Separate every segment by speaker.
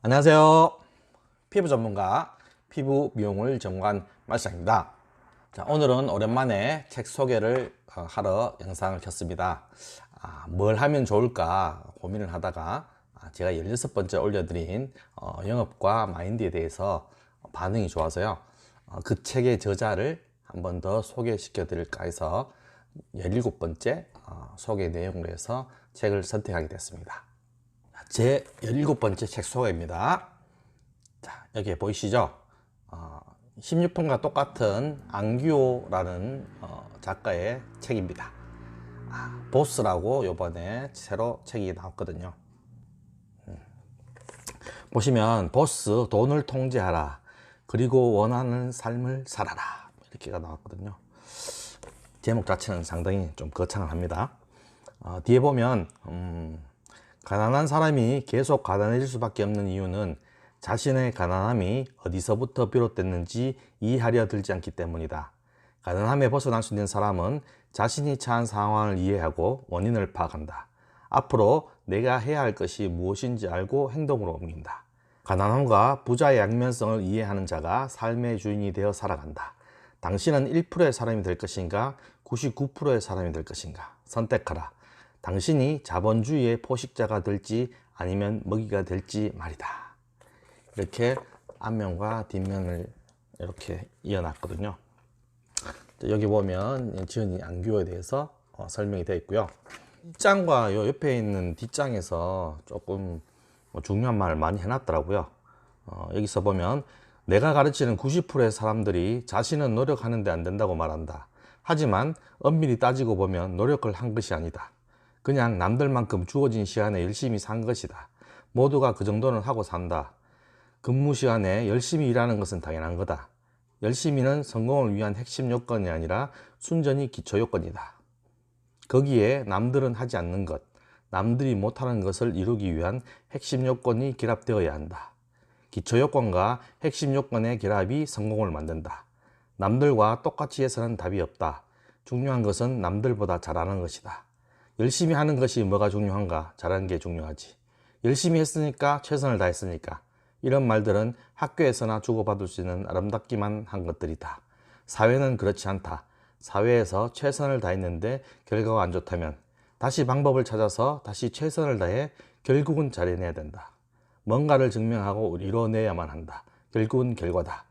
Speaker 1: 안녕하세요. 피부 전문가 피부 미용을 전문가 말상입니다. 자, 오늘은 오랜만에 책 소개를 하러 영상을 켰습니다. 뭘 하면 좋을까 고민을 하다가 제가 16번째 올려드린 영업과 마인드에 대해서 반응이 좋아서요. 그 책의 저자를 한 번 더 소개시켜 드릴까 해서 17번째 소개 내용으로 해서 책을 선택하게 됐습니다. 제 17번째 책 소개입니다. 자, 여기 보이시죠? 16편과 똑같은 안규호라는 작가의 책입니다. 보스라고 요번에 새로 책이 나왔거든요. 보시면 보스, 돈을 통제하라, 그리고 원하는 삶을 살아라, 이렇게가 나왔거든요. 제목 자체는 상당히 좀 거창을 합니다. 뒤에 보면 가난한 사람이 계속 가난해질 수밖에 없는 이유는 자신의 가난함이 어디서부터 비롯됐는지 이해하려 들지 않기 때문이다. 가난함에 벗어날 수 있는 사람은 자신이 처한 상황을 이해하고 원인을 파악한다. 앞으로 내가 해야 할 것이 무엇인지 알고 행동으로 옮긴다. 가난함과 부자의 양면성을 이해하는 자가 삶의 주인이 되어 살아간다. 당신은 1%의 사람이 될 것인가? 99%의 사람이 될 것인가? 선택하라. 당신이 자본주의의 포식자가 될지 아니면 먹이가 될지 말이다. 이렇게 앞면과 뒷면을 이렇게 이어놨거든요. 여기 보면 지은이 안규호에 대해서 설명이 되어 있고요. 뒷장과 요 옆에 있는 뒷장에서 조금 중요한 말을 많이 해놨더라고요. 여기서 보면 내가 가르치는 90%의 사람들이 자신은 노력하는데 안 된다고 말한다. 하지만 엄밀히 따지고 보면 노력을 한 것이 아니다. 그냥 남들만큼 주어진 시간에 열심히 산 것이다. 모두가 그 정도는 하고 산다. 근무 시간에 열심히 일하는 것은 당연한 거다. 열심히는 성공을 위한 핵심 요건이 아니라 순전히 기초 요건이다. 거기에 남들은 하지 않는 것, 남들이 못하는 것을 이루기 위한 핵심 요건이 결합되어야 한다. 기초 요건과 핵심 요건의 결합이 성공을 만든다. 남들과 똑같이 해서는 답이 없다. 중요한 것은 남들보다 잘하는 것이다. 열심히 하는 것이 뭐가 중요한가? 잘하는 게 중요하지. 열심히 했으니까, 최선을 다했으니까. 이런 말들은 학교에서나 주고받을 수 있는 아름답기만 한 것들이다. 사회는 그렇지 않다. 사회에서 최선을 다했는데 결과가 안 좋다면 다시 방법을 찾아서 다시 최선을 다해 결국은 잘해내야 된다. 뭔가를 증명하고 이뤄내야만 한다. 결국은 결과다.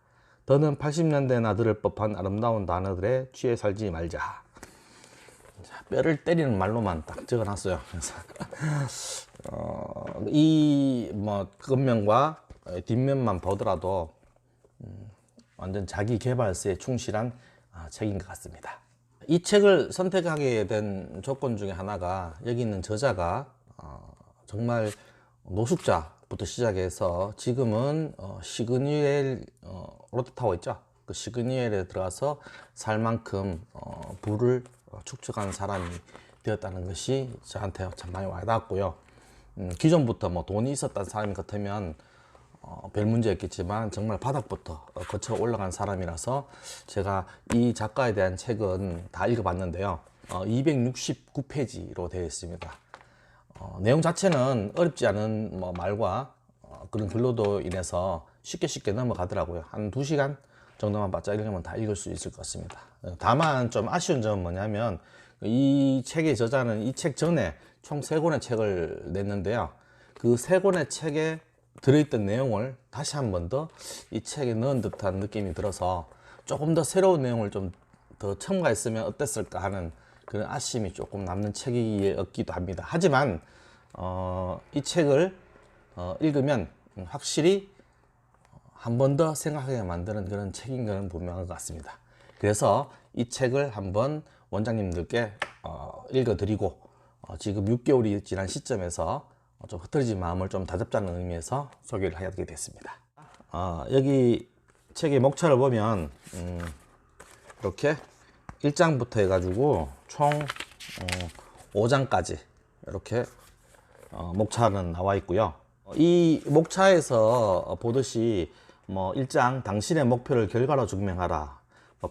Speaker 1: 더는 80년대나 들을 법한 아름다운 단어들에 취해 살지 말자. 뼈를 때리는 말로만 딱 적어놨어요. 그래서 이 겉면과 뒷면만 보더라도 완전 자기 개발서에 충실한 책인 것 같습니다. 이 책을 선택하게 된 조건 중에 하나가 여기 있는 저자가 정말 노숙자부터 시작해서 지금은 시그니엘 롯데타워 있죠? 그 시그니엘에 들어가서 살 만큼 부를 축적한 사람이 되었다는 것이 저한테 참 많이 와닿았고요. 기존부터 돈이 있었던 사람 같으면 별 문제 없겠지만 정말 바닥부터 거쳐 올라간 사람이라서 제가 이 작가에 대한 책은 다 읽어봤는데요. 269페이지로 되어 있습니다. 내용 자체는 어렵지 않은 말과 그런 글로도 인해서 쉽게 넘어가더라고요. 한 2시간 정도만 바짝 읽으면 다 읽을 수 있을 것 같습니다. 다만 좀 아쉬운 점은 뭐냐면 이 책의 저자는 이 책 전에 총 3권의 책을 냈는데요. 그 3권의 책에 들어있던 내용을 다시 한 번 더 이 책에 넣은 듯한 느낌이 들어서 조금 더 새로운 내용을 좀 더 첨가했으면 어땠을까 하는 그런 아쉬움이 조금 남는 책이었기도 합니다. 하지만 이 책을 읽으면 확실히 한 번 더 생각하게 만드는 그런 책인 것은 분명한 것 같습니다. 그래서 이 책을 한번 원장님들께 읽어드리고 지금 6개월이 지난 시점에서 좀 흐트러진 마음을 좀 다잡자는 의미에서 소개를 하게 됐습니다. 여기 책의 목차를 보면 이렇게 1장부터 해가지고 총 5장까지 이렇게 목차는 나와 있고요. 이 목차에서 보듯이 1장 당신의 목표를 결과로 증명하라,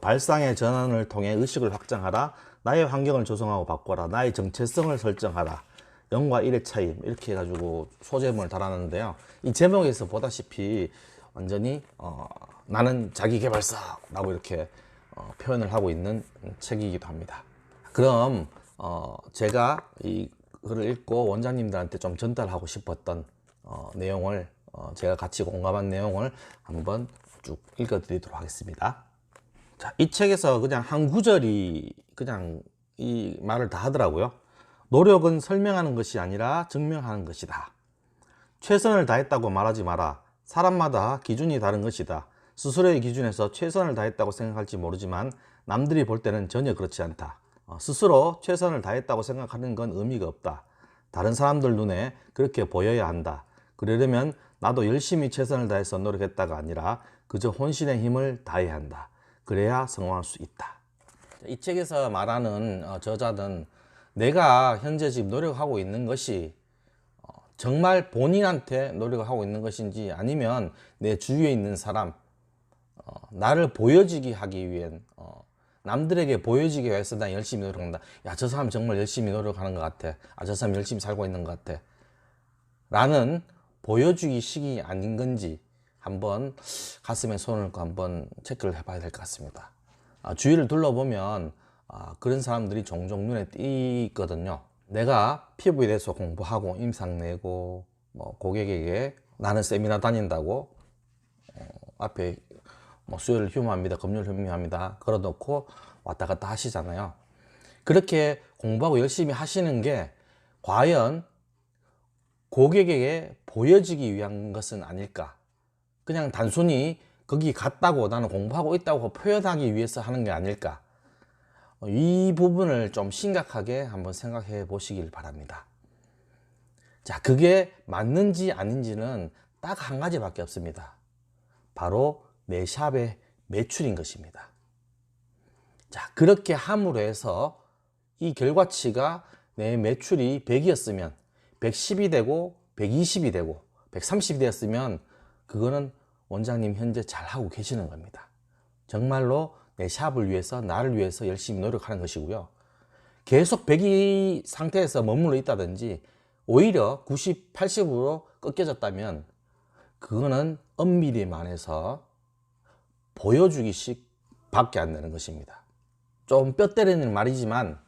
Speaker 1: 발상의 전환을 통해 의식을 확장하라, 나의 환경을 조성하고 바꿔라. 나의 정체성을 설정하라. 0과 1의 차이 이렇게 해가지고 소제목을 달았는데요. 이 제목에서 보다시피 완전히 나는 자기계발서라고 이렇게 표현을 하고 있는 책이기도 합니다. 그럼 제가 이 글을 읽고 원장님들한테 좀 전달하고 싶었던 내용을 제가 같이 공감한 내용을 한번 쭉 읽어 드리도록 하겠습니다. 자, 이 책에서 그냥 한 구절이 그냥 이 말을 다 하더라고요. 노력은 설명하는 것이 아니라 증명하는 것이다. 최선을 다했다고 말하지 마라. 사람마다 기준이 다른 것이다. 스스로의 기준에서 최선을 다했다고 생각할지 모르지만 남들이 볼 때는 전혀 그렇지 않다. 스스로 최선을 다했다고 생각하는 건 의미가 없다. 다른 사람들 눈에 그렇게 보여야 한다. 그러려면 나도 열심히 최선을 다해서 노력했다가 아니라 그저 혼신의 힘을 다해야 한다. 그래야 성공할 수 있다. 이 책에서 말하는 저자는 내가 현재 지금 노력하고 있는 것이 정말 본인한테 노력을 하고 있는 것인지 아니면 내 주위에 있는 사람, 나를 보여지게 하기 위한 남들에게 보여지기 위해서 난 열심히 노력한다. 야, 저 사람 정말 열심히 노력하는 것 같아. 아, 저 사람 열심히 살고 있는 것 같아. 라는 보여주기 식이 아닌 건지 한번 가슴에 손을 얹고 한번 체크를 해봐야 될 것 같습니다. 주위를 둘러보면 그런 사람들이 종종 눈에 띄거든요. 내가 피부에 대해서 공부하고 임상 내고 뭐 고객에게 나는 세미나 다닌다고 앞에 뭐 수요일 휴무합니다, 금요일 휴무합니다 걸어놓고 왔다 갔다 하시잖아요. 그렇게 공부하고 열심히 하시는 게 과연 고객에게 보여지기 위한 것은 아닐까? 그냥 단순히 거기 갔다고 나는 공부하고 있다고 표현하기 위해서 하는 게 아닐까? 이 부분을 좀 심각하게 한번 생각해 보시길 바랍니다. 자, 그게 맞는지 아닌지는 딱 한 가지밖에 없습니다. 바로 내 샵의 매출인 것입니다. 자, 그렇게 함으로 해서 이 결과치가 내 매출이 100이었으면 110이 되고 120이 되고 130이 되었으면 그거는 원장님 현재 잘하고 계시는 겁니다. 정말로 내 샵을 위해서 나를 위해서 열심히 노력하는 것이고요. 계속 100이 상태에서 머물러 있다든지 오히려 90, 80으로 꺾여졌다면 그거는 엄밀히 말해서 보여주기식 밖에 안 되는 것입니다. 좀 뼈 때리는 말이지만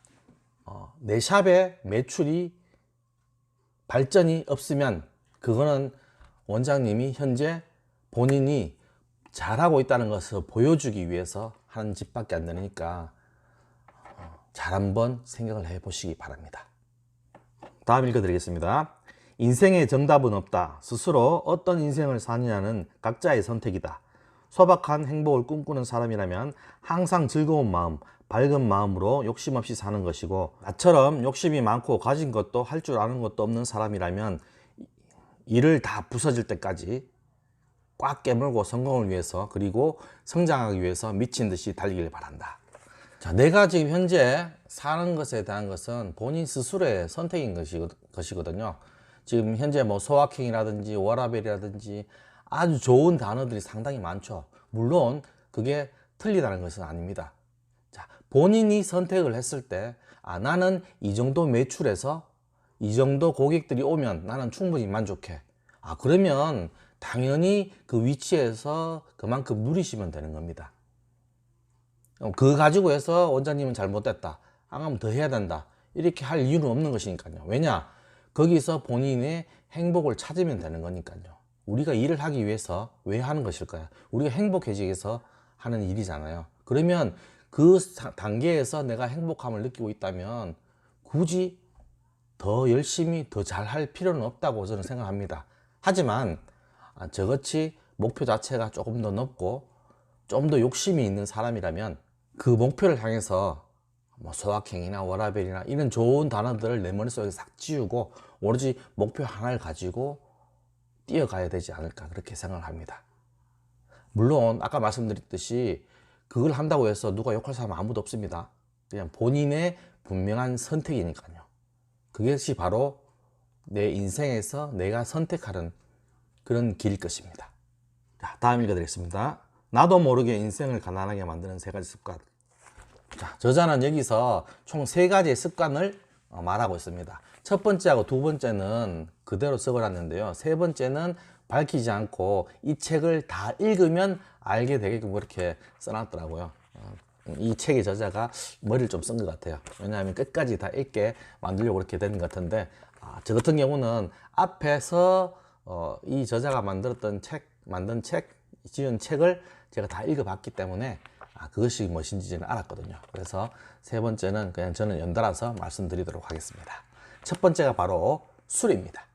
Speaker 1: 내 샵의 매출이 발전이 없으면 그거는 원장님이 현재 본인이 잘하고 있다는 것을 보여주기 위해서 하는 짓밖에 안 되니까 잘 한번 생각을 해 보시기 바랍니다. 다음 읽어드리겠습니다. 인생의 정답은 없다. 스스로 어떤 인생을 사느냐는 각자의 선택이다. 소박한 행복을 꿈꾸는 사람이라면 항상 즐거운 마음, 밝은 마음으로 욕심 없이 사는 것이고, 나처럼 욕심이 많고 가진 것도 할 줄 아는 것도 없는 사람이라면 일을 다 부서질 때까지 꽉 깨물고 성공을 위해서, 그리고 성장하기 위해서 미친 듯이 달리길 바란다. 자, 내가 지금 현재 사는 것에 대한 것은 본인 스스로의 선택인 것이거든요. 지금 현재 뭐 소확행이라든지 워라밸이라든지 아주 좋은 단어들이 상당히 많죠. 물론 그게 틀리다는 것은 아닙니다. 자, 본인이 선택을 했을 때 나는 이 정도 매출에서 이 정도 고객들이 오면 나는 충분히 만족해. 그러면 당연히 그 위치에서 그만큼 누리시면 되는 겁니다. 그거 가지고 해서 원장님은 잘못됐다, 안 하면 더 해야 된다, 이렇게 할 이유는 없는 것이니까요. 왜냐? 거기서 본인의 행복을 찾으면 되는 거니까요. 우리가 일을 하기 위해서 왜 하는 것일까요? 우리가 행복해지기 위해서 하는 일이잖아요. 그러면 그 단계에서 내가 행복함을 느끼고 있다면 굳이 더 열심히 더 잘할 필요는 없다고 저는 생각합니다. 하지만 저같이 목표 자체가 조금 더 높고 좀 더 욕심이 있는 사람이라면 그 목표를 향해서 뭐 소확행이나 워라밸이나 이런 좋은 단어들을 내 머릿속에 싹 지우고 오로지 목표 하나를 가지고 뛰어가야 되지 않을까, 그렇게 생각을 합니다. 물론 아까 말씀드렸듯이 그걸 한다고 해서 누가 욕할 사람 아무도 없습니다. 그냥 본인의 분명한 선택이니까요. 그것이 바로 내 인생에서 내가 선택하는 그런 길일 것입니다. 자, 다음 읽어드리겠습니다. 나도 모르게 인생을 가난하게 만드는 3가지 습관. 자, 저자는 여기서 총 3가지의 습관을 말하고 있습니다. 첫 번째하고 두 번째는 그대로 적어놨는데요. 세 번째는 밝히지 않고 이 책을 다 읽으면 알게 되게끔 그렇게 써놨더라고요. 이 책의 저자가 머리를 좀 쓴 것 같아요. 왜냐하면 끝까지 다 읽게 만들려고 그렇게 된 것 같은데, 저 같은 경우는 앞에서 이 저자가 만든 책, 지은 책을 제가 다 읽어봤기 때문에 그것이 무엇인지는 알았거든요. 그래서 세 번째는 그냥 저는 연달아서 말씀드리도록 하겠습니다. 첫 번째가 바로 술입니다.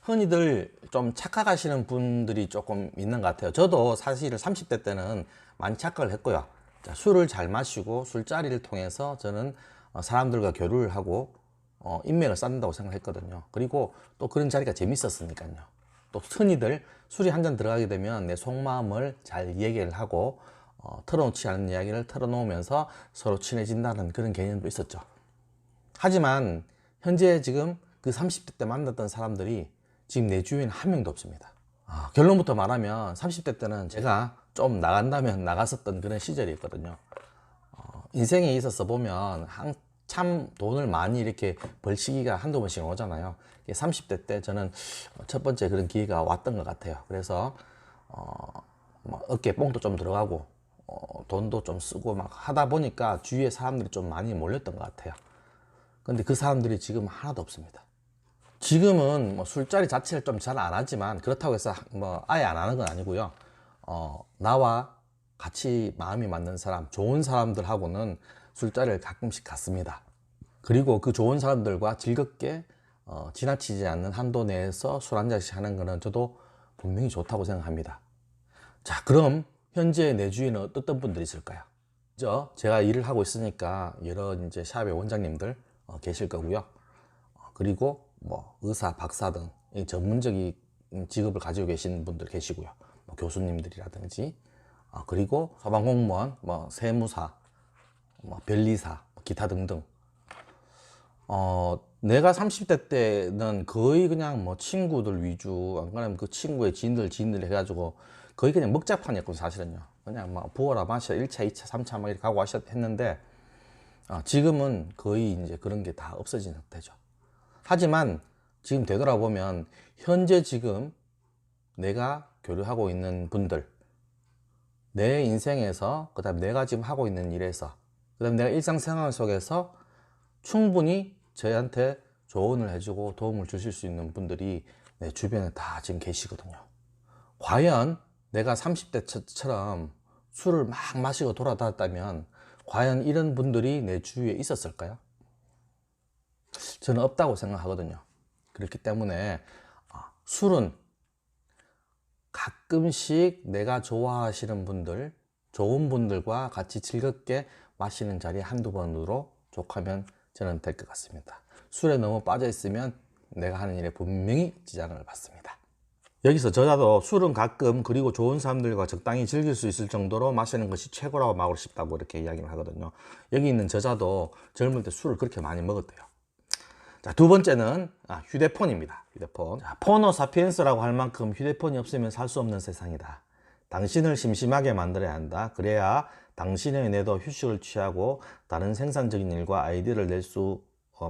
Speaker 1: 흔히들 좀 착각하시는 분들이 조금 있는 것 같아요. 저도 사실 30대 때는 많이 착각을 했고요. 자, 술을 잘 마시고 술자리를 통해서 저는 사람들과 교류를 하고 인맥을 쌓는다고 생각했거든요. 그리고 또 그런 자리가 재밌었으니까요. 또 흔히들 술이 한 잔 들어가게 되면 내 속마음을 잘 얘기를 하고 털어놓지 않은 이야기를 털어놓으면서 서로 친해진다는 그런 개념도 있었죠. 하지만 현재 지금 그 30대 때 만났던 사람들이 지금 내 주위에는 한 명도 없습니다. 결론부터 말하면 30대 때는 제가 좀 나간다면 나갔었던 그런 시절이 있거든요. 인생에 있어서 보면 한참 돈을 많이 이렇게 벌 시기가 한두 번씩 오잖아요. 30대 때 저는 첫 번째 그런 기회가 왔던 것 같아요. 그래서 어깨에 뽕도 좀 들어가고 돈도 좀 쓰고 막 하다 보니까 주위에 사람들이 좀 많이 몰렸던 것 같아요. 근데 그 사람들이 지금 하나도 없습니다. 지금은 뭐 술자리 자체를 좀 잘 안 하지만 그렇다고 해서 뭐 아예 안 하는 건 아니고요. 나와 같이 마음이 맞는 사람, 좋은 사람들하고는 술자리를 가끔씩 갔습니다. 그리고 그 좋은 사람들과 즐겁게 지나치지 않는 한도 내에서 술 한 잔씩 하는 거는 저도 분명히 좋다고 생각합니다. 자, 그럼 현재 내 주위에는 어떤 분들이 있을까요? 제가 일을 하고 있으니까 여러 이제 샵의 원장님들 계실 거고요. 그리고 뭐 의사, 박사 등 전문적인 직업을 가지고 계신 분들 계시고요. 뭐 교수님들이라든지 그리고 소방공무원, 뭐 세무사, 뭐 변리사, 기타 등등. 내가 30대 때는 거의 그냥 뭐 친구들 위주, 안 그러면 그 친구의 지인들 해가지고 거의 그냥 먹자판이었거든요, 사실은요. 그냥 막 부어라 마셔 1차, 2차, 3차 막 이렇게 가고 했는데 지금은 거의 이제 그런 게 다 없어진 상태죠. 하지만 지금 되돌아보면 현재 지금 내가 교류하고 있는 분들, 내 인생에서, 그 다음에 내가 지금 하고 있는 일에서, 그 다음에 내가 일상생활 속에서 충분히 저희한테 조언을 해주고 도움을 주실 수 있는 분들이 내 주변에 다 지금 계시거든요. 과연 내가 30대처럼 술을 막 마시고 돌아다녔다면 과연 이런 분들이 내 주위에 있었을까요? 저는 없다고 생각하거든요. 그렇기 때문에 술은 가끔씩 내가 좋아하시는 분들, 좋은 분들과 같이 즐겁게 마시는 자리에 한두 번으로 족하면 저는 될 것 같습니다. 술에 너무 빠져 있으면 내가 하는 일에 분명히 지장을 받습니다. 여기서 저자도 술은 가끔 그리고 좋은 사람들과 적당히 즐길 수 있을 정도로 마시는 것이 최고라고 말하고 싶다고 이렇게 이야기를 하거든요. 여기 있는 저자도 젊을 때 술을 그렇게 많이 먹었대요. 자, 두 번째는 휴대폰입니다. 휴대폰. 자, 포노 사피엔스라고 할 만큼 휴대폰이 없으면 살 수 없는 세상이다. 당신을 심심하게 만들어야 한다. 그래야 당신의 뇌도 휴식을 취하고 다른 생산적인 일과 아이디어를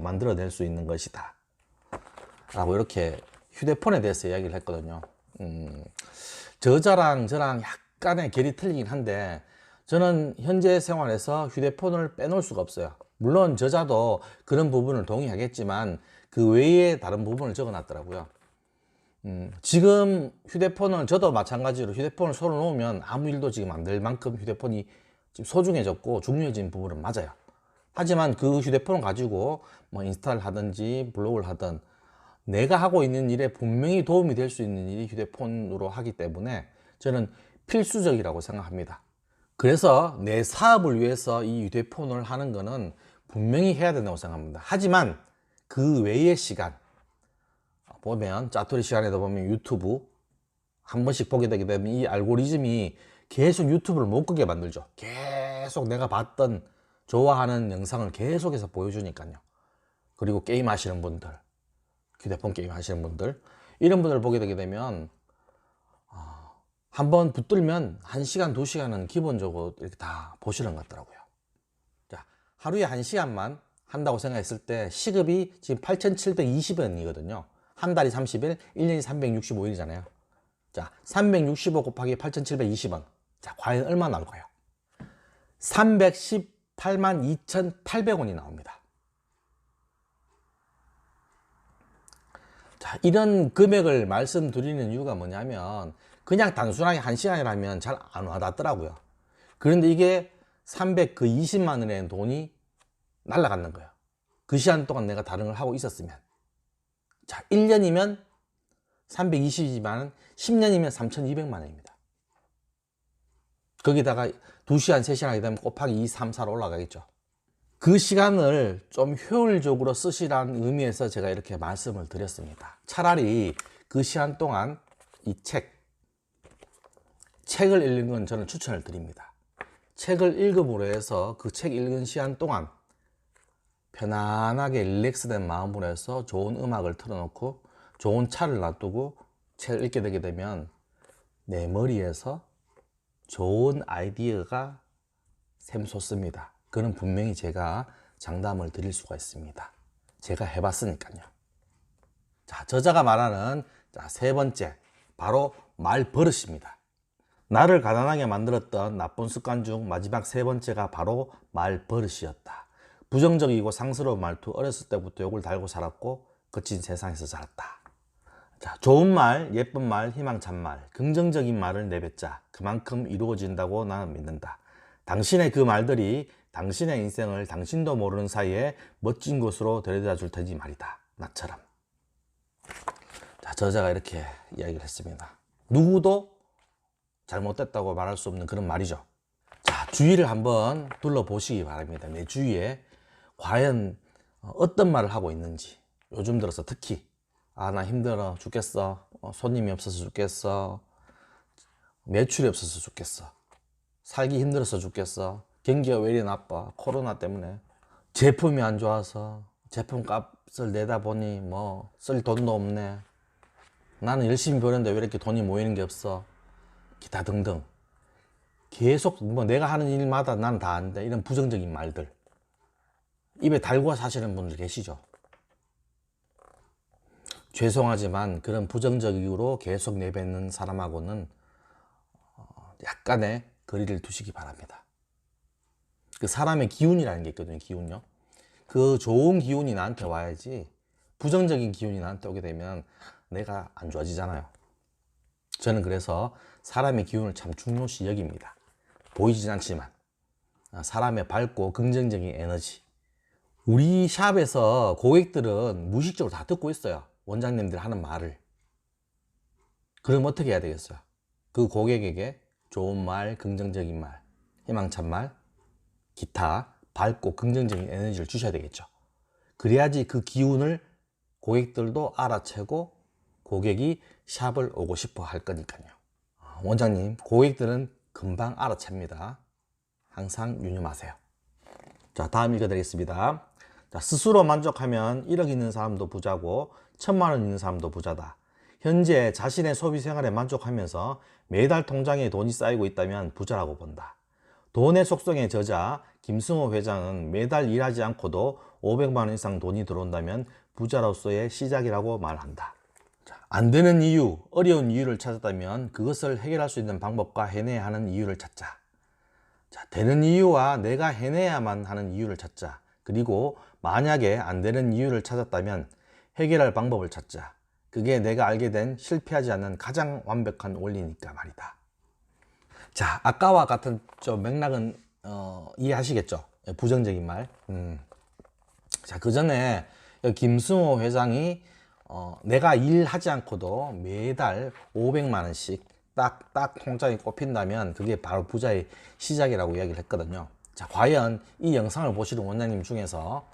Speaker 1: 만들어낼 수 있는 것이다. 라고 이렇게 휴대폰에 대해서 이야기를 했거든요. 저자랑 저랑 약간의 결이 틀리긴 한데 저는 현재 생활에서 휴대폰을 빼놓을 수가 없어요. 물론 저자도 그런 부분을 동의하겠지만 그 외에 다른 부분을 적어놨더라고요. 지금 휴대폰은 저도 마찬가지로 휴대폰을 손을 놓으면 아무 일도 지금 안 될 만큼 휴대폰이 지금 소중해졌고 중요해진 부분은 맞아요. 하지만 그 휴대폰을 가지고 뭐 인스타를 하든지 블로그를 하든 내가 하고 있는 일에 분명히 도움이 될 수 있는 일이 휴대폰으로 하기 때문에 저는 필수적이라고 생각합니다. 그래서 내 사업을 위해서 이 휴대폰을 하는 거는 분명히 해야 된다고 생각합니다. 하지만 그 외의 시간 보면 짜투리 시간에도 보면 유튜브 한 번씩 보게 되게 되면 이 알고리즘이 계속 유튜브를 못 보게 만들죠. 계속 내가 봤던 좋아하는 영상을 계속해서 보여주니까요. 그리고 게임 하시는 분들, 휴대폰 게임 하시는 분들, 이런 분들 보게 되게 되면 한번 붙들면 1시간, 2시간은 기본적으로 이렇게 다 보시는 것 같더라고요. 자, 하루에 1시간만 한다고 생각했을 때 시급이 지금 8,720원이거든요. 한 달이 30일, 1년이 365일이잖아요. 자, 365 곱하기 8,720원. 자, 과연 얼마 나올까요? 318만 2,800원이 나옵니다. 자, 이런 금액을 말씀드리는 이유가 뭐냐면 그냥 단순하게 1시간이라면 잘 안 와닿더라고요. 그런데 이게 320만 원의 돈이 날아가는 거예요. 그 시간 동안 내가 다른 걸 하고 있었으면. 자, 1년이면 320이지만 원, 10년이면 3,200만 원입니다. 거기다가 2시간, 3시간 하게 되면 곱하기 2, 3, 4로 올라가겠죠. 그 시간을 좀 효율적으로 쓰시라는 의미에서 제가 이렇게 말씀을 드렸습니다. 차라리 그 시간 동안 이 책을 읽는 건 저는 추천을 드립니다. 책을 읽음으로 해서 그 책 읽은 시간 동안 편안하게 릴렉스된 마음으로 해서 좋은 음악을 틀어놓고 좋은 차를 놔두고 책을 읽게 되게 되면 내 머리에서 좋은 아이디어가 샘솟습니다. 그건 분명히 제가 장담을 드릴 수가 있습니다. 제가 해봤으니까요. 자, 저자가 말하는 세 번째, 바로 말버릇입니다. 나를 가난하게 만들었던 나쁜 습관 중 마지막 세 번째가 바로 말버릇이었다. 부정적이고 상스러운 말투, 어렸을 때부터 욕을 달고 살았고 거친 세상에서 자랐다. 자, 좋은 말, 예쁜 말, 희망찬 말, 긍정적인 말을 내뱉자. 그만큼 이루어진다고 나는 믿는다. 당신의 그 말들이 당신의 인생을 당신도 모르는 사이에 멋진 곳으로 데려다 줄 테니 말이다. 나처럼. 자, 저자가 이렇게 이야기를 했습니다. 누구도 잘못됐다고 말할 수 없는 그런 말이죠. 자, 주위를 한번 둘러보시기 바랍니다. 내 주위에 과연 어떤 말을 하고 있는지. 요즘 들어서 특히 나 힘들어 죽겠어, 손님이 없어서 죽겠어, 매출이 없어서 죽겠어, 살기 힘들어서 죽겠어, 경기가 왜 이리 나빠, 코로나 때문에, 제품이 안 좋아서 제품 값을 내다 보니 뭐 쓸 돈도 없네, 나는 열심히 버는데 왜 이렇게 돈이 모이는 게 없어, 기타 등등 계속 뭐 내가 하는 일마다 난 다 안 돼, 이런 부정적인 말들 입에 달고 사시는 분들 계시죠. 죄송하지만 그런 부정적으로 계속 내뱉는 사람하고는 약간의 거리를 두시기 바랍니다. 그 사람의 기운이라는 게 있거든요. 기운요. 그 좋은 기운이 나한테 와야지 부정적인 기운이 나한테 오게 되면 내가 안 좋아지잖아요. 저는 그래서 사람의 기운을 참 중요시 여깁니다. 보이진 않지만 사람의 밝고 긍정적인 에너지. 우리 샵에서 고객들은 무의식적으로 다 듣고 있어요. 원장님들 하는 말을. 그럼 어떻게 해야 되겠어요? 그 고객에게 좋은 말, 긍정적인 말, 희망찬 말, 기타 밝고 긍정적인 에너지를 주셔야 되겠죠. 그래야지 그 기운을 고객들도 알아채고 고객이 샵을 오고 싶어 할 거니까요. 원장님, 고객들은 금방 알아챕니다. 항상 유념하세요. 자, 다음 읽어드리겠습니다. 자, 스스로 만족하면 1억 있는 사람도 부자고 1,000만 원 있는 사람도 부자다. 현재 자신의 소비 생활에 만족하면서 매달 통장에 돈이 쌓이고 있다면 부자라고 본다. 돈의 속성의 저자 김승호 회장은 매달 일하지 않고도 500만 원 이상 돈이 들어온다면 부자로서의 시작이라고 말한다. 자, 안 되는 이유, 어려운 이유를 찾았다면 그것을 해결할 수 있는 방법과 해내야 하는 이유를 찾자. 자, 되는 이유와 내가 해내야만 하는 이유를 찾자. 그리고 만약에 안 되는 이유를 찾았다면 해결할 방법을 찾자. 그게 내가 알게 된 실패하지 않는 가장 완벽한 원리니까 말이다. 자, 아까와 같은 좀 맥락은 이해하시겠죠? 부정적인 말. 자, 그 전에 김승호 회장이 내가 일하지 않고도 매달 500만 원씩 딱 통장에 꼽힌다면 그게 바로 부자의 시작이라고 이야기를 했거든요. 자, 과연 이 영상을 보시는 원장님 중에서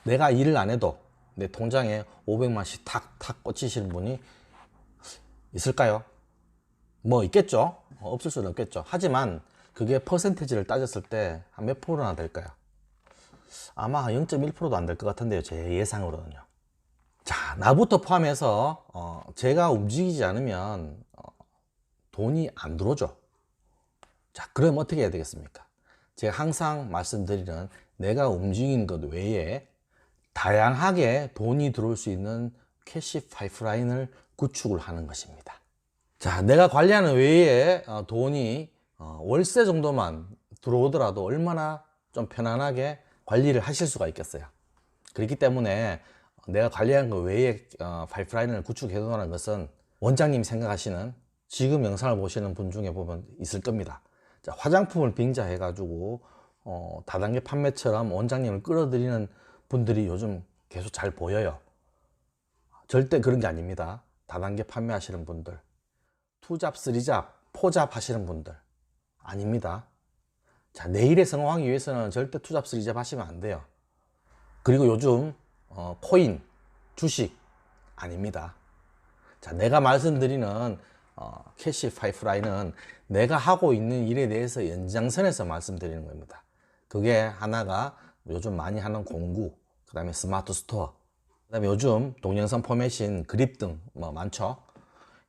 Speaker 1: 내가 일을 안 해도 내 통장에 500만씩 탁탁 꽂히시는 분이 있을까요? 뭐 있겠죠. 없을 수는 없겠죠. 하지만 그게 퍼센테이지를 따졌을 때 한 몇 프로나 될까요? 아마 0.1%도 안 될 것 같은데요. 제 예상으로는요. 자, 나부터 포함해서 제가 움직이지 않으면 돈이 안 들어오죠. 자, 그럼 어떻게 해야 되겠습니까? 제가 항상 말씀드리는 내가 움직이는 것 외에 다양하게 돈이 들어올 수 있는 캐시 파이프라인을 구축을 하는 것입니다. 자, 내가 관리하는 외에 돈이 월세 정도만 들어오더라도 얼마나 좀 편안하게 관리를 하실 수가 있겠어요. 그렇기 때문에 내가 관리하는 것 외에 파이프라인을 구축해 놓는 것은 원장님이 생각하시는 지금 영상을 보시는 분 중에 보면 있을 겁니다. 자, 화장품을 빙자해 가지고 다단계 판매처럼 원장님을 끌어들이는 분들이 요즘 계속 잘 보여요. 절대 그런 게 아닙니다. 다단계 판매하시는 분들, 투잡, 쓰리잡, 포잡 하시는 분들 아닙니다. 자, 내일에 성공하기 위해서는 절대 투잡, 쓰리잡 하시면 안 돼요. 그리고 요즘 코인, 주식 아닙니다. 자, 내가 말씀드리는 캐시 파이프라인은 내가 하고 있는 일에 대해서 연장선에서 말씀드리는 겁니다. 그게 하나가 요즘 많이 하는 공구, 그 다음에 스마트 스토어, 그 다음에 요즘 동영상 포맷인 그립 등 뭐 많죠.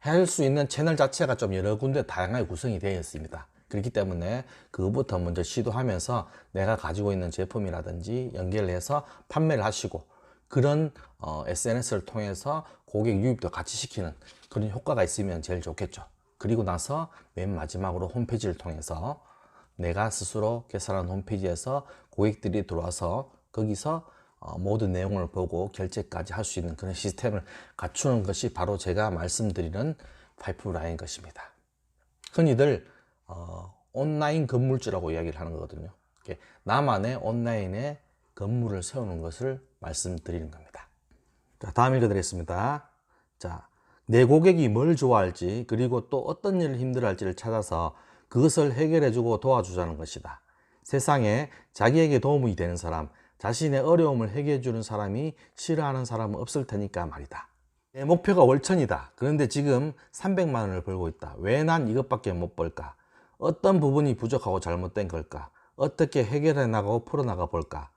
Speaker 1: 할 수 있는 채널 자체가 좀 여러 군데 다양하게 구성이 되어 있습니다. 그렇기 때문에 그것부터 먼저 시도하면서 내가 가지고 있는 제품이라든지 연결해서 판매를 하시고 그런 SNS를 통해서 고객 유입도 같이 시키는 그런 효과가 있으면 제일 좋겠죠. 그리고 나서 맨 마지막으로 홈페이지를 통해서 내가 스스로 개설한 홈페이지에서 고객들이 들어와서 거기서 모든 내용을 보고 결제까지 할 수 있는 그런 시스템을 갖추는 것이 바로 제가 말씀드리는 파이프라인인 것입니다. 흔히들 온라인 건물주라고 이야기를 하는 거거든요. 나만의 온라인에 건물을 세우는 것을 말씀드리는 겁니다. 자, 다음 읽어드리겠습니다. 자, 내 고객이 뭘 좋아할지 그리고 또 어떤 일을 힘들어할지를 찾아서 그것을 해결해주고 도와주자는 것이다. 세상에 자기에게 도움이 되는 사람, 자신의 어려움을 해결해주는 사람이 싫어하는 사람은 없을 테니까 말이다. 내 목표가 월천이다. 그런데 지금 300만 원을 벌고 있다. 왜 난 이것밖에 못 벌까? 어떤 부분이 부족하고 잘못된 걸까? 어떻게 해결해 나가고 풀어나가 볼까?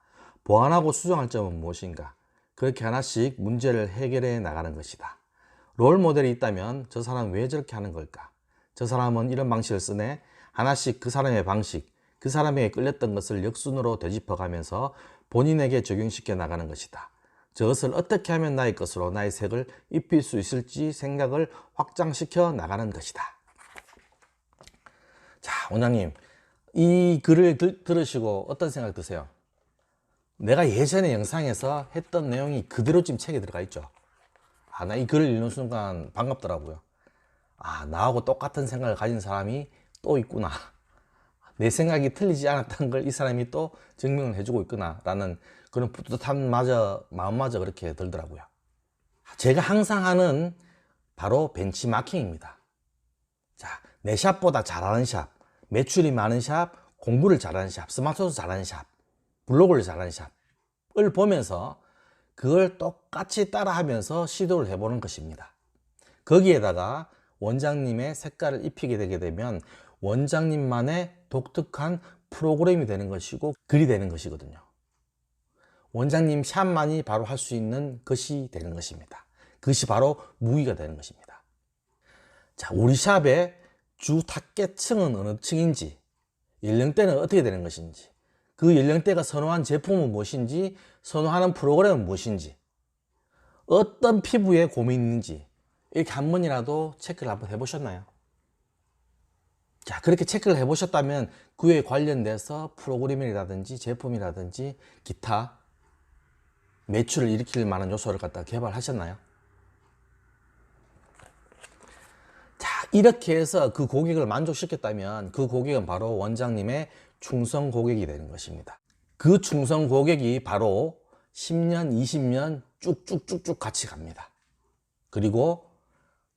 Speaker 1: 보완하고 수정할 점은 무엇인가? 그렇게 하나씩 문제를 해결해 나가는 것이다. 롤 모델이 있다면 저 사람은 왜 저렇게 하는 걸까? 저 사람은 이런 방식을 쓰네? 하나씩 그 사람의 방식, 그 사람에게 끌렸던 것을 역순으로 되짚어가면서 본인에게 적용시켜 나가는 것이다. 저것을 어떻게 하면 나의 것으로 나의 색을 입힐 수 있을지 생각을 확장시켜 나가는 것이다. 자, 원장님, 이 글을 들으시고 어떤 생각 드세요? 내가 예전에 영상에서 했던 내용이 그대로 지금 책에 들어가 있죠. 나 이 글을 읽는 순간 반갑더라고요. 나하고 똑같은 생각을 가진 사람이 또 있구나. 내 생각이 틀리지 않았던 걸 이 사람이 또 증명을 해주고 있구나 라는 그런 뿌듯한 마음마저 그렇게 들더라고요. 제가 항상 하는 바로 벤치마킹입니다. 자, 내 샵보다 잘하는 샵, 매출이 많은 샵, 공부를 잘하는 샵, 스마트폰 잘하는 샵, 블로그를 잘하는 샵을 보면서 그걸 똑같이 따라하면서 시도를 해보는 것입니다. 거기에다가 원장님의 색깔을 입히게 되게 되면 원장님만의 독특한 프로그램이 되는 것이고 글이 되는 것이거든요. 원장님 샵만이 바로 할 수 있는 것이 되는 것입니다. 그것이 바로 무기가 되는 것입니다. 자, 우리 샵의 주 타겟층은 어느 층인지, 연령대는 어떻게 되는 것인지, 그 연령대가 선호한 제품은 무엇인지, 선호하는 프로그램은 무엇인지, 어떤 피부에 고민이 있는지 이렇게 한 번이라도 체크를 한번 해보셨나요? 자, 그렇게 체크를 해보셨다면 그에 관련돼서 프로그램이라든지 제품이라든지 기타 매출을 일으킬 만한 요소를 갖다 개발하셨나요? 자, 이렇게 해서 그 고객을 만족시켰다면 그 고객은 바로 원장님의 충성 고객이 되는 것입니다. 그 충성 고객이 바로 10년, 20년 쭉쭉쭉쭉 같이 갑니다. 그리고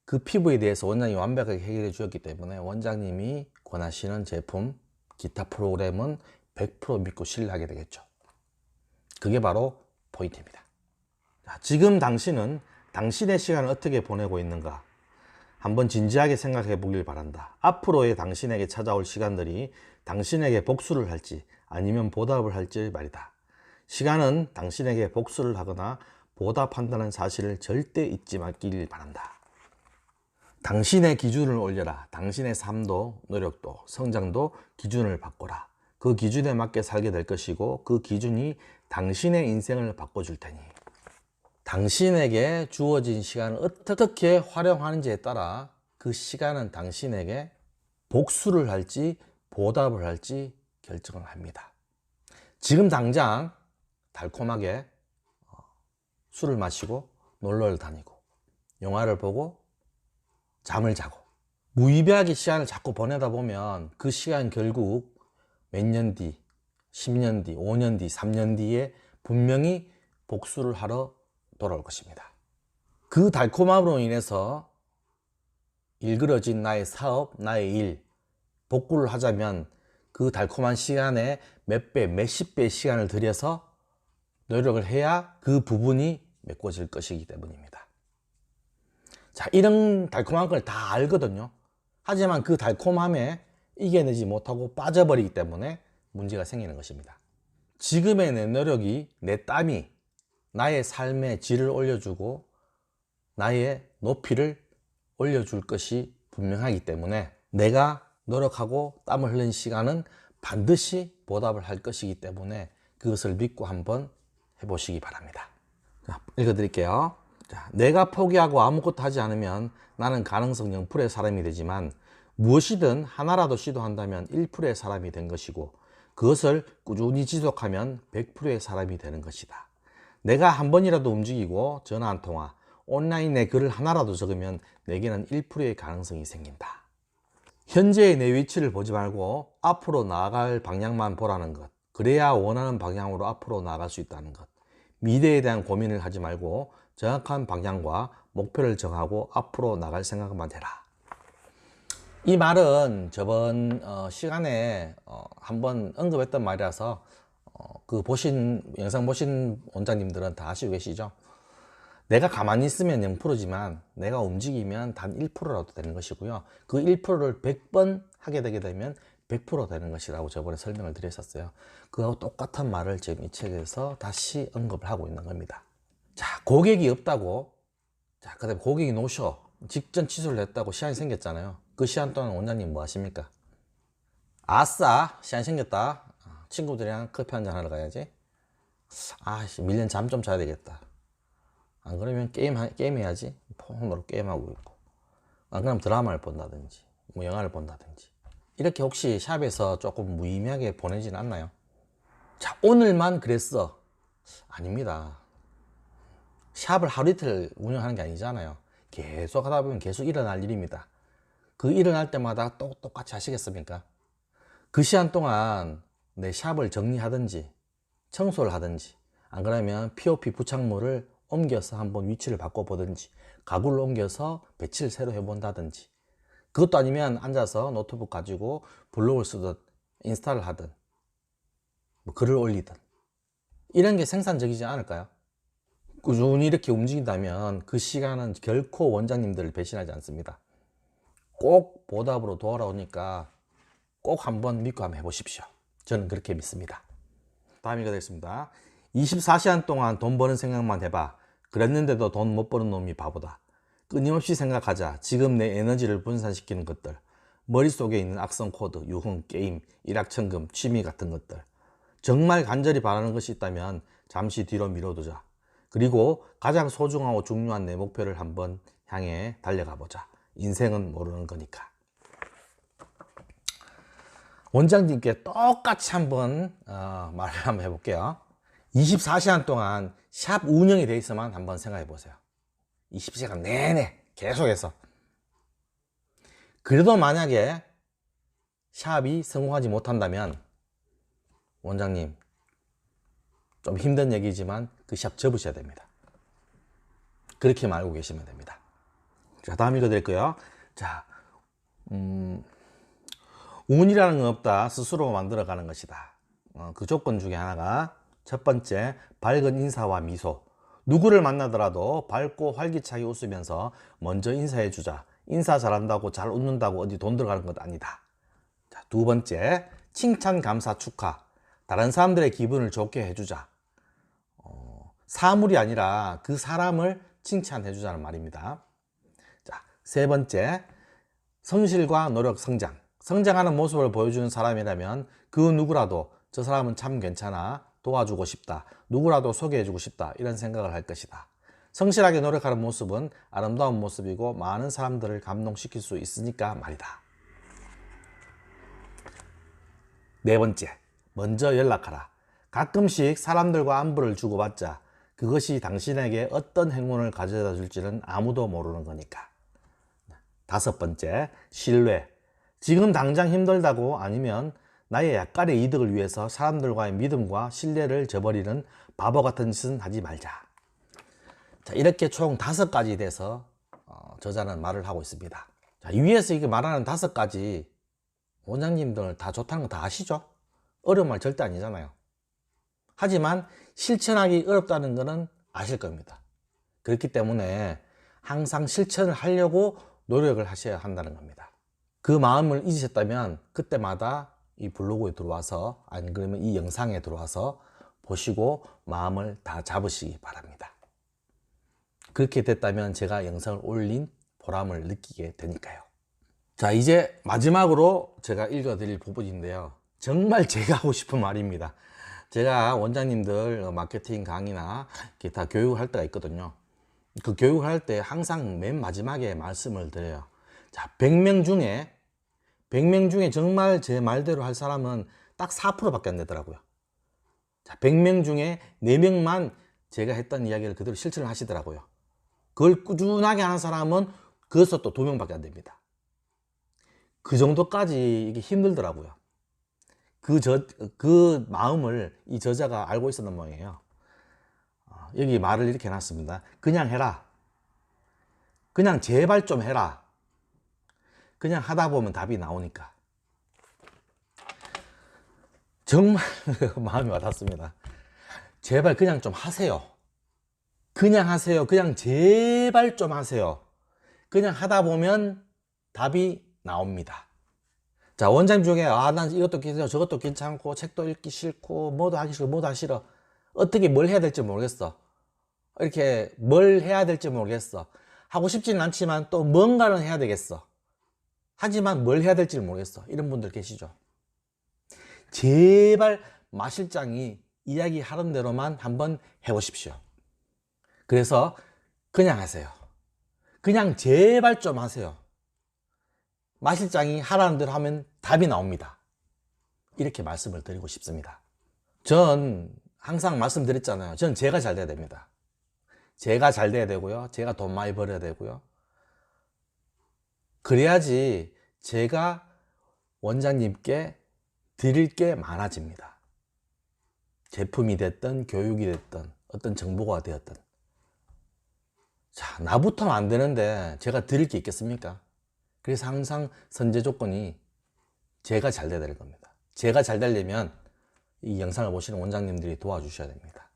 Speaker 1: 그 피부에 대해서 원장님이 완벽하게 해결해 주었기 때문에 원장님이 권하시는 제품, 기타 프로그램은 100% 믿고 신뢰하게 되겠죠. 그게 바로 포인트입니다. 자, 지금 당신은 당신의 시간을 어떻게 보내고 있는가? 한번 진지하게 생각해 보길 바란다. 앞으로의 당신에게 찾아올 시간들이 당신에게 복수를 할지 아니면 보답을 할지 말이다. 시간은 당신에게 복수를 하거나 보답한다는 사실을 절대 잊지 말길 바란다. 당신의 기준을 올려라. 당신의 삶도, 노력도, 성장도 기준을 바꿔라. 그 기준에 맞게 살게 될 것이고 그 기준이 당신의 인생을 바꿔줄 테니 당신에게 주어진 시간을 어떻게 활용하는지에 따라 그 시간은 당신에게 복수를 할지 보답을 할지 결정을 합니다. 지금 당장 달콤하게 술을 마시고 놀러를 다니고 영화를 보고 잠을 자고 무의미하게 시간을 자꾸 보내다 보면 그 시간 결국 몇 년 뒤, 10년 뒤, 5년 뒤, 3년 뒤에 분명히 복수를 하러 돌아올 것입니다. 그 달콤함으로 인해서 일그러진 나의 사업, 나의 일, 복구를 하자면 그 달콤한 시간에 몇 배, 몇십 배의 시간을 들여서 노력을 해야 그 부분이 메꿔질 것이기 때문입니다. 자, 이런 달콤한 걸 다 알거든요. 하지만 그 달콤함에 이겨내지 못하고 빠져버리기 때문에 문제가 생기는 것입니다. 지금의 내 노력이, 내 땀이 나의 삶의 질을 올려주고 나의 높이를 올려줄 것이 분명하기 때문에 내가 노력하고 땀을 흘린 시간은 반드시 보답을 할 것이기 때문에 그것을 믿고 한번 해보시기 바랍니다. 자, 읽어드릴게요. 자, 내가 포기하고 아무것도 하지 않으면 나는 가능성 0%의 사람이 되지만 무엇이든 하나라도 시도한다면 1%의 사람이 된 것이고 그것을 꾸준히 지속하면 100%의 사람이 되는 것이다. 내가 한 번이라도 움직이고 전화 한 통화, 온라인에 글을 하나라도 적으면 내게는 1%의 가능성이 생긴다. 현재의 내 위치를 보지 말고 앞으로 나아갈 방향만 보라는 것. 그래야 원하는 방향으로 앞으로 나아갈 수 있다는 것. 미래에 대한 고민을 하지 말고 정확한 방향과 목표를 정하고 앞으로 나갈 생각만 해라. 이 말은 저번 시간에 한번 언급했던 말이라서 그 영상 보신 원장님들은 다 아시고 계시죠? 내가 가만히 있으면 0%지만 내가 움직이면 단 1%라도 되는 것이고요. 그 1%를 100번 하게 되게 되면 100% 되는 것이라고 저번에 설명을 드렸었어요. 그하고 똑같은 말을 지금 이 책에서 다시 언급을 하고 있는 겁니다. 자, 고객이 없다고, 자, 그 다음에 고객이 노쇼, 직전 취소를 했다고 시간이 생겼잖아요. 그 시간 동안 원장님 뭐 하십니까? 아싸, 시간 생겼다. 친구들이랑 커피 한잔 하러 가야지. 아씨, 밀린 잠 좀 자야 되겠다. 안 그러면 게임 해야지. 폰으로 게임하고 있고. 안 그러면 드라마를 본다든지, 뭐 영화를 본다든지. 이렇게 혹시 샵에서 조금 무의미하게 보내진 않나요? 자, 오늘만 그랬어. 아닙니다. 샵을 하루 이틀 운영하는 게 아니잖아요. 계속 하다 보면 계속 일어날 일입니다. 그 일어날 때마다 똑같이 하시겠습니까? 그 시간 동안 내 샵을 정리하든지 청소를 하든지 안 그러면 POP 부착물을 옮겨서 한번 위치를 바꿔보든지 가구를 옮겨서 배치를 새로 해본다든지 그것도 아니면 앉아서 노트북 가지고 블로그를 쓰든 인스타를 하든 뭐 글을 올리든 이런 게 생산적이지 않을까요? 꾸준히 이렇게 움직인다면 그 시간은 결코 원장님들을 배신하지 않습니다. 꼭 보답으로 돌아오니까 꼭 한번 믿고 한번 해보십시오. 저는 그렇게 믿습니다. 다음 읽어드리겠습니다. 24시간 동안 돈 버는 생각만 해봐. 그랬는데도 돈 못 버는 놈이 바보다. 끊임없이 생각하자. 지금 내 에너지를 분산시키는 것들. 머릿속에 있는 악성 코드, 유흥, 게임, 일확천금, 취미 같은 것들. 정말 간절히 바라는 것이 있다면 잠시 뒤로 미뤄두자. 그리고 가장 소중하고 중요한 내 목표를 한번 향해 달려가 보자. 인생은 모르는 거니까. 원장님께 똑같이 한번 말을 한번 해볼게요. 24시간 동안 샵 운영이 돼 있어만 한번 생각해 보세요. 24시간 내내 계속해서. 그래도 만약에 샵이 성공하지 못한다면 원장님 좀 힘든 얘기지만 그 샵 접으셔야 됩니다. 그렇게만 알고 계시면 됩니다. 자, 다음 읽어드릴게요. 자, 운이라는 건 없다. 스스로 만들어가는 것이다. 그 조건 중에 하나가 첫 번째, 밝은 인사와 미소. 누구를 만나더라도 밝고 활기차게 웃으면서 먼저 인사해 주자. 인사 잘한다고 잘 웃는다고 어디 돈 들어가는 것 아니다. 자, 두 번째, 칭찬, 감사, 축하. 다른 사람들의 기분을 좋게 해주자. 사물이 아니라 그 사람을 칭찬해 주자는 말입니다. 자, 세 번째, 성실과 노력, 성장. 성장하는 모습을 보여주는 사람이라면 그 누구라도 저 사람은 참 괜찮아, 도와주고 싶다, 누구라도 소개해주고 싶다, 이런 생각을 할 것이다. 성실하게 노력하는 모습은 아름다운 모습이고 많은 사람들을 감동시킬 수 있으니까 말이다. 네 번째, 먼저 연락하라. 가끔씩 사람들과 안부를 주고받자. 그것이 당신에게 어떤 행운을 가져다 줄지는 아무도 모르는 거니까. 다섯 번째, 신뢰. 지금 당장 힘들다고 아니면 나의 약간의 이득을 위해서 사람들과의 믿음과 신뢰를 저버리는 바보 같은 짓은 하지 말자. 자, 이렇게 총 5가지 돼서 저자는 말을 하고 있습니다. 자, 위에서 이게 말하는 5가지 원장님들 다 좋다는 거 다 아시죠? 어려운 말 절대 아니잖아요. 하지만 실천하기 어렵다는 것은 아실 겁니다. 그렇기 때문에 항상 실천을 하려고 노력을 하셔야 한다는 겁니다. 그 마음을 잊으셨다면 그때마다 이 블로그에 들어와서, 안 그러면 이 영상에 들어와서 보시고 마음을 다 잡으시기 바랍니다. 그렇게 됐다면 제가 영상을 올린 보람을 느끼게 되니까요. 자, 이제 마지막으로 제가 읽어드릴 부분인데요. 정말 제가 하고 싶은 말입니다. 제가 원장님들 마케팅 강의나 기타 교육을 할 때가 있거든요. 그 교육을 할 때 항상 맨 마지막에 말씀을 드려요. 자, 100명 중에 정말 제 말대로 할 사람은 딱 4%밖에 안 되더라고요. 자, 100명 중에 4명만 제가 했던 이야기를 그대로 실천을 하시더라고요. 그걸 꾸준하게 하는 사람은 그것도 또 2명밖에 안 됩니다. 그 정도까지 이게 힘들더라고요. 그 마음을 이 저자가 알고 있었던 모양이에요. 여기 말을 이렇게 해놨습니다. 그냥 해라. 그냥 제발 좀 해라. 그냥 하다 보면 답이 나오니까. 정말 마음이 와닿습니다. 제발 그냥 좀 하세요. 그냥 하세요. 그냥 제발 좀 하세요. 그냥 하다 보면 답이 나옵니다. 자, 원장님 중에 난 이것도 괜찮고 저것도 괜찮고 책도 읽기 싫고 뭐도 하기 싫고 뭐도 하기 싫어. 어떻게 뭘 해야 될지 모르겠어. 이렇게 뭘 해야 될지 모르겠어. 하고 싶지는 않지만 또 뭔가는 해야 되겠어. 하지만 뭘 해야 될지 모르겠어. 이런 분들 계시죠? 제발 마 실장이 이야기하는 대로만 한번 해보십시오. 그래서 그냥 하세요. 그냥 제발 좀 하세요. 마 실장이 하라는 대로 하면 답이 나옵니다. 이렇게 말씀을 드리고 싶습니다. 전 항상 말씀드렸잖아요. 전 제가 잘 돼야 됩니다. 제가 잘 돼야 되고요. 제가 돈 많이 벌어야 되고요. 그래야지 제가 원장님께 드릴 게 많아집니다. 제품이 됐든 교육이 됐든 어떤 정보가 되었든. 자, 나부터는 안 되는데 제가 드릴 게 있겠습니까? 그래서 항상 선제 조건이 제가 잘 돼야 될 겁니다. 제가 잘 되려면 이 영상을 보시는 원장님들이 도와주셔야 됩니다.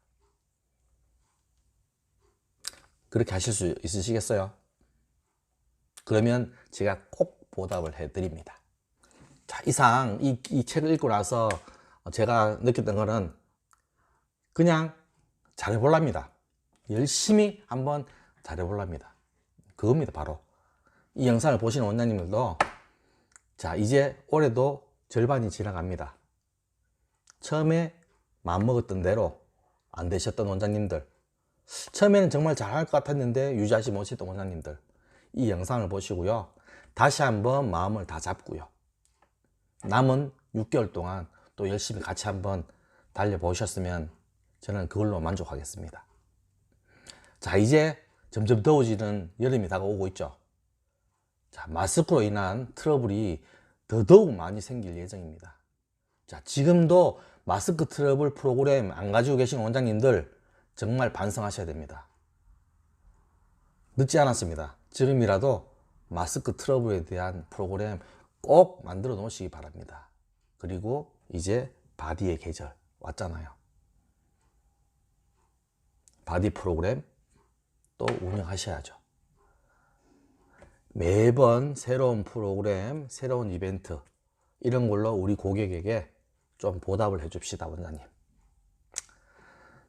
Speaker 1: 그렇게 하실 수 있으시겠어요? 그러면 제가 꼭 보답을 해드립니다. 자, 이상 이 책을 읽고 나서 제가 느꼈던 거는 그냥 잘해보랍니다. 열심히 한번 잘해보랍니다. 그겁니다. 바로 이 영상을 보시는 원장님들도 자, 이제 올해도 절반이 지나갑니다. 처음에 마음먹었던 대로 안 되셨던 원장님들, 처음에는 정말 잘할 것 같았는데 유지하지 못했던 원장님들, 이 영상을 보시고요, 다시 한번 마음을 다 잡고요, 남은 6개월 동안 또 열심히 같이 한번 달려보셨으면 저는 그걸로 만족하겠습니다. 자, 이제 점점 더워지는 여름이 다가오고 있죠. 자, 마스크로 인한 트러블이 더더욱 많이 생길 예정입니다. 자, 지금도 마스크 트러블 프로그램 안 가지고 계신 원장님들 정말 반성하셔야 됩니다. 늦지 않았습니다. 지금이라도 마스크 트러블에 대한 프로그램 꼭 만들어 놓으시기 바랍니다. 그리고 이제 바디의 계절 왔잖아요. 바디 프로그램 또 운영하셔야죠. 매번 새로운 프로그램, 새로운 이벤트 이런 걸로 우리 고객에게 좀 보답을 해 줍시다, 원장님.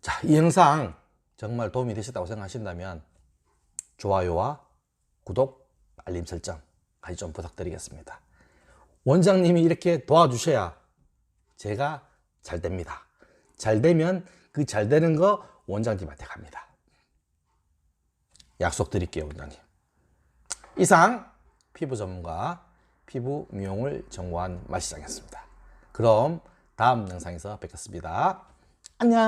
Speaker 1: 자, 이 영상 정말 도움이 되셨다고 생각하신다면 좋아요와 구독, 알림 설정까지 좀 부탁드리겠습니다. 원장님이 이렇게 도와주셔야 제가 잘 됩니다. 잘 되면 그 잘 되는 거 원장님한테 갑니다. 약속드릴게요, 원장님. 이상 피부 전문가 피부 미용을 정보한 마시장이었습니다. 그럼 다음 영상에서 뵙겠습니다. 안녕.